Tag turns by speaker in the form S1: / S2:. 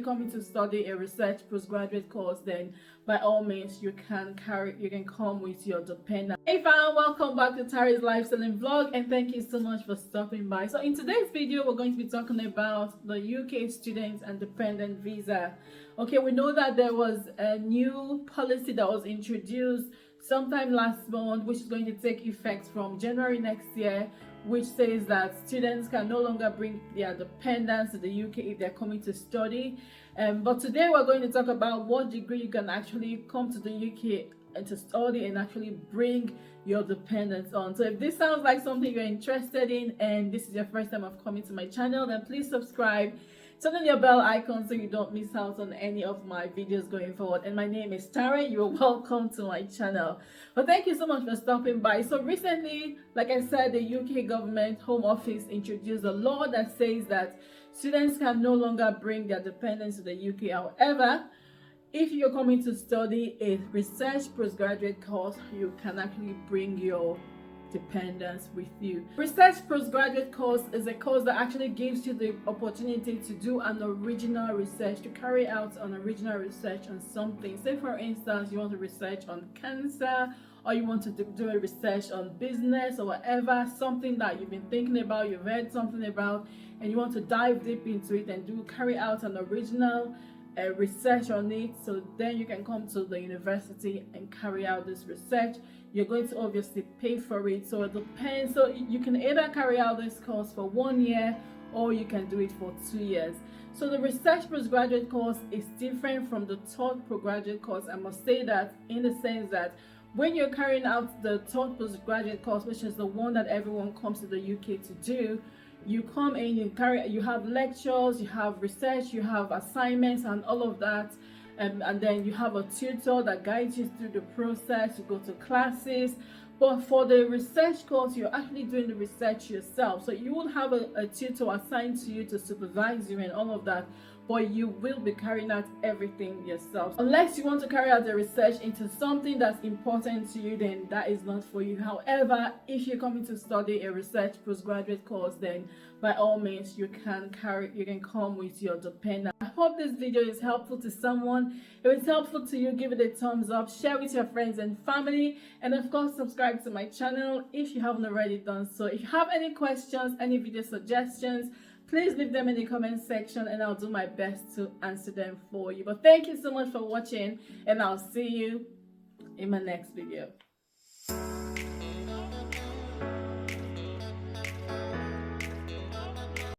S1: coming to study a research postgraduate course, then by all means you can come with your dependent. Hey fam, welcome back to Tari's lifestyling vlog, and thank you so much for stopping by. So in today's video we're going to be talking about the UK students and dependent visa. Okay, we know that there was a new policy that was introduced sometime last month, which is going to take effect from January next year, which says that students can no longer bring their dependents to the UK if they're coming to study. But today we're going to talk about what degree you can actually come to the UK and to study and actually bring your dependents on. So if this sounds like something you're interested in and this is your first time of coming to my channel, then please subscribe. Turn on your bell icon so you don't miss out on any of my videos going forward. And my name is Tara. You're welcome to my channel. But thank you so much for stopping by. So recently, like I said, the UK government Home Office introduced a law that says that students can no longer bring their dependents to the UK. However, if you're coming to study a research postgraduate course, you can actually bring your dependents with you. Research postgraduate course is a course that actually gives you the opportunity to do an original research, to carry out an original research on something. Say for instance, you want to research on cancer, or you want to do a research on business or whatever, something that you've been thinking about, you've read something about, and you want to dive deep into it and carry out an original research on it. So then you can come to the university and carry out this research. You're going to obviously pay for it, so it depends. So you can either carry out this course for 1 year or you can do it for 2 years. So the research postgraduate course is different from the third postgraduate course. I must say that, in the sense that when you're carrying out the third postgraduate course, which is the one that everyone comes to the UK to do, you come in, you have lectures, you have research, you have assignments and all of that, and then you have a tutor that guides you through the process. You go to classes. But for the research course, you're actually doing the research yourself. So you will have a tutor assigned to you to supervise you and all of that, but you will be carrying out everything yourself. Unless you want to carry out the research into something that's important to you, then that is not for you. However, if you're coming to study a research postgraduate course, then by all means you can come with your dependent. I hope this video is helpful to someone. If it's helpful to you, give it a thumbs up, share with your friends and family, and of course subscribe to my channel if you haven't already done so. If you have any questions, any video suggestions, please leave them in the comment section and I'll do my best to answer them for you. But thank you so much for watching, and I'll see you in my next video.